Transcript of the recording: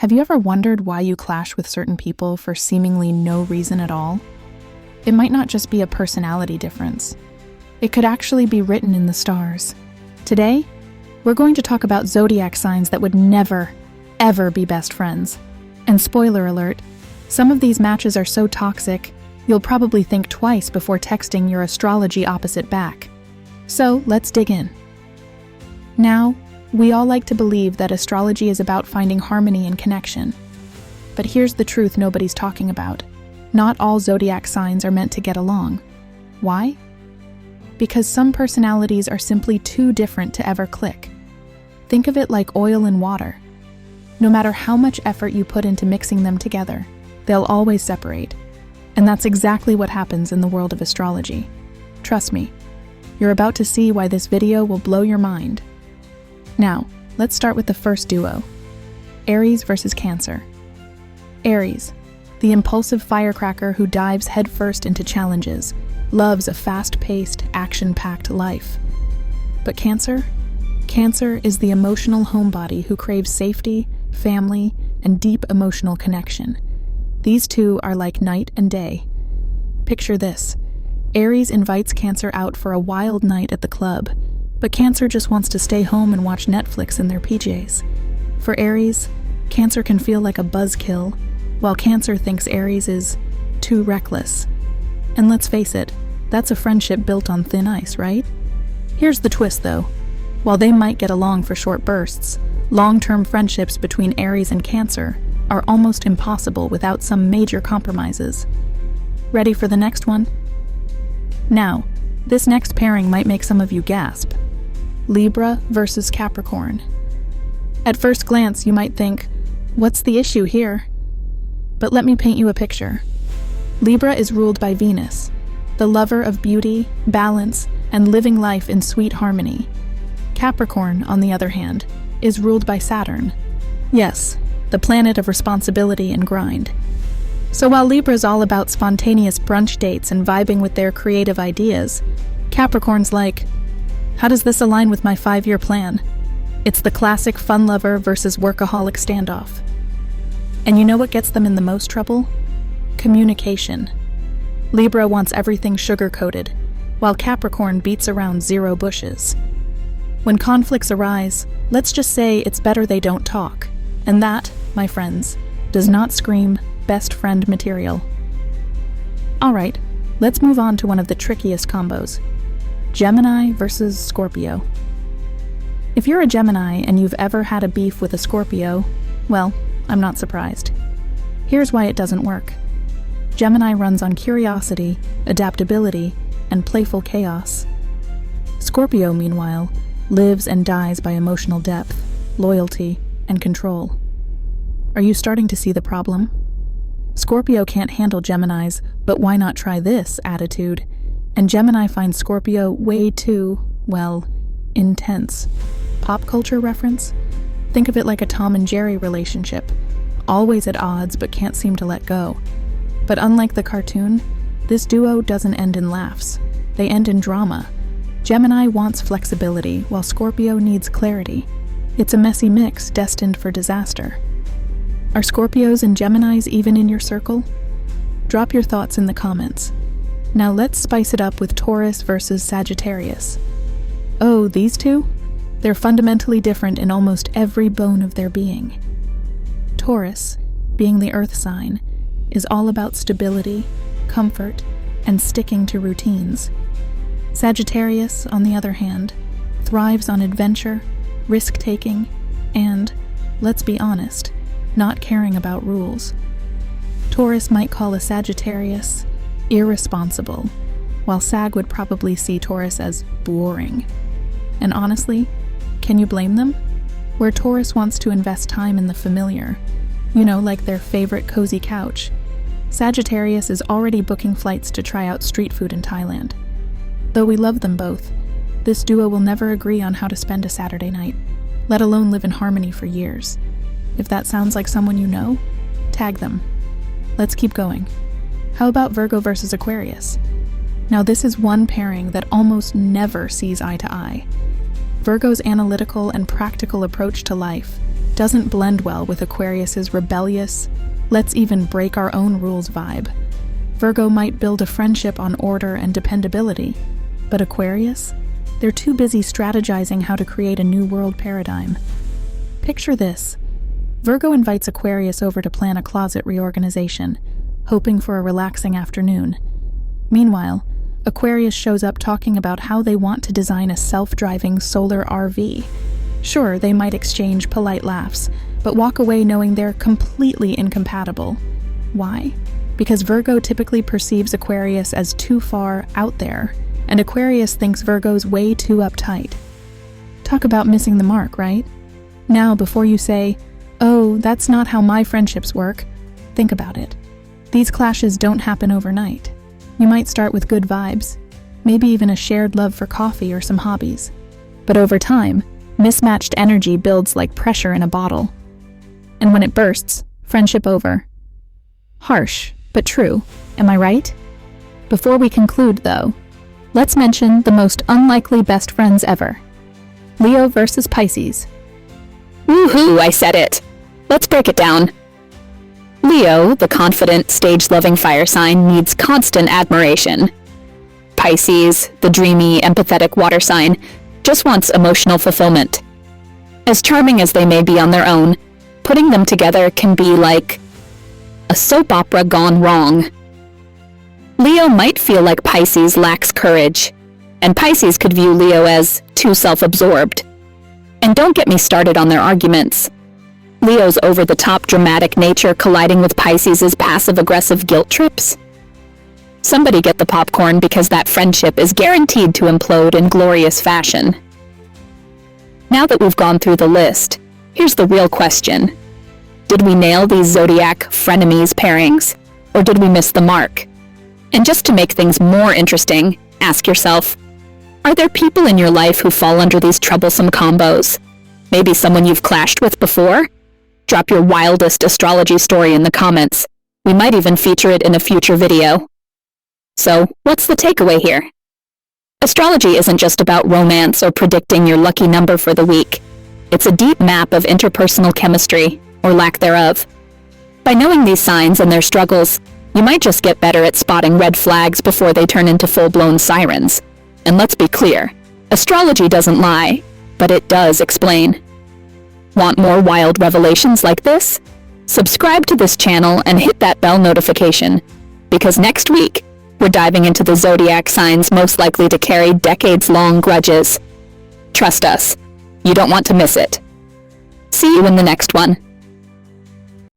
Have you ever wondered why you clash with certain people for seemingly no reason at all? It might not just be a personality difference. It could actually be written in the stars. Today, we're going to talk about zodiac signs that would never, ever be best friends. And spoiler alert, some of these matches are so toxic, you'll probably think twice before texting your astrology opposite back. So let's dig in. Now, we all like to believe that astrology is about finding harmony and connection. But here's the truth nobody's talking about. Not all zodiac signs are meant to get along. Why? Because some personalities are simply too different to ever click. Think of it like oil and water. No matter how much effort you put into mixing them together, they'll always separate. And that's exactly what happens in the world of astrology. Trust me, you're about to see why this video will blow your mind. Now, let's start with the first duo, Aries versus Cancer. Aries, the impulsive firecracker who dives headfirst into challenges, loves a fast-paced, action-packed life. But Cancer? Cancer is the emotional homebody who craves safety, family, and deep emotional connection. These two are like night and day. Picture this. Aries invites Cancer out for a wild night at the club, but Cancer just wants to stay home and watch Netflix in their PJs. For Aries, Cancer can feel like a buzzkill, while Cancer thinks Aries is too reckless. And let's face it, that's a friendship built on thin ice, right? Here's the twist though. While they might get along for short bursts, long-term friendships between Aries and Cancer are almost impossible without some major compromises. Ready for the next one? Now, this next pairing might make some of you gasp. Libra versus Capricorn. At first glance, you might think, what's the issue here? But let me paint you a picture. Libra is ruled by Venus, the lover of beauty, balance, and living life in sweet harmony. Capricorn, on the other hand, is ruled by Saturn. Yes, the planet of responsibility and grind. So while Libra's all about spontaneous brunch dates and vibing with their creative ideas, Capricorn's like, how does this align with my 5-year plan? It's the classic fun lover versus workaholic standoff. And you know what gets them in the most trouble? Communication. Libra wants everything sugar-coated, while Capricorn beats around zero bushes. When conflicts arise, let's just say it's better they don't talk. And that, my friends, does not scream best friend material. Alright, let's move on to one of the trickiest combos. Gemini versus Scorpio. If you're a Gemini and you've ever had a beef with a Scorpio, well, I'm not surprised. Here's why it doesn't work. Gemini runs on curiosity, adaptability, and playful chaos. Scorpio, meanwhile, lives and dies by emotional depth, loyalty, and control. Are you starting to see the problem? Scorpio can't handle Gemini's, but why not try this attitude? And Gemini finds Scorpio way too, well, intense. Pop culture reference? Think of it like a Tom and Jerry relationship. Always at odds but can't seem to let go. But unlike the cartoon, this duo doesn't end in laughs. They end in drama. Gemini wants flexibility, while Scorpio needs clarity. It's a messy mix destined for disaster. Are Scorpios and Geminis even in your circle? Drop your thoughts in the comments. Now let's spice it up with Taurus versus Sagittarius. Oh, these two? They're fundamentally different in almost every bone of their being. Taurus, being the earth sign, is all about stability, comfort, and sticking to routines. Sagittarius, on the other hand, thrives on adventure, risk-taking, and, let's be honest, not caring about rules. Taurus might call a Sagittarius irresponsible, while Sag would probably see Taurus as boring. And honestly, can you blame them? Where Taurus wants to invest time in the familiar, like their favorite cozy couch, Sagittarius is already booking flights to try out street food in Thailand. Though we love them both, this duo will never agree on how to spend a Saturday night, let alone live in harmony for years. If that sounds like someone you know, tag them. Let's keep going. How about Virgo versus Aquarius? Now this is one pairing that almost never sees eye to eye. Virgo's analytical and practical approach to life doesn't blend well with Aquarius's rebellious, let's even break our own rules vibe. Virgo might build a friendship on order and dependability, but Aquarius? They're too busy strategizing how to create a new world paradigm. Picture this. Virgo invites Aquarius over to plan a closet reorganization, hoping for a relaxing afternoon. Meanwhile, Aquarius shows up talking about how they want to design a self-driving solar RV. Sure, they might exchange polite laughs, but walk away knowing they're completely incompatible. Why? Because Virgo typically perceives Aquarius as too far out there, and Aquarius thinks Virgo's way too uptight. Talk about missing the mark, right? Now, before you say, "Oh, that's not how my friendships work," think about it. These clashes don't happen overnight. You might start with good vibes, maybe even a shared love for coffee or some hobbies. But over time, mismatched energy builds like pressure in a bottle. And when it bursts, friendship over. Harsh, but true. Am I right? Before we conclude, though, let's mention the most unlikely best friends ever. Leo versus Pisces. Woohoo, I said it. Let's break it down. Leo, the confident, stage-loving fire sign, needs constant admiration. Pisces, the dreamy, empathetic water sign, just wants emotional fulfillment. As charming as they may be on their own, putting them together can be like a soap opera gone wrong. Leo might feel like Pisces lacks courage, and Pisces could view Leo as too self-absorbed. And don't get me started on their arguments. Leo's over-the-top dramatic nature colliding with Pisces' passive-aggressive guilt trips. Somebody get the popcorn because that friendship is guaranteed to implode in glorious fashion. Now that we've gone through the list, here's the real question. Did we nail these Zodiac frenemies pairings, or did we miss the mark? And just to make things more interesting, ask yourself, are there people in your life who fall under these troublesome combos? Maybe someone you've clashed with before? Drop your wildest astrology story in the comments. We might even feature it in a future video. So, what's the takeaway here? Astrology isn't just about romance or predicting your lucky number for the week. It's a deep map of interpersonal chemistry, or lack thereof. By knowing these signs and their struggles, you might just get better at spotting red flags before they turn into full-blown sirens. And let's be clear, astrology doesn't lie, but it does explain. Want more wild revelations like this? Subscribe to this channel and hit that bell notification, because next week, we're diving into the Zodiac signs most likely to carry decades-long grudges. Trust us, you don't want to miss it. See you in the next one.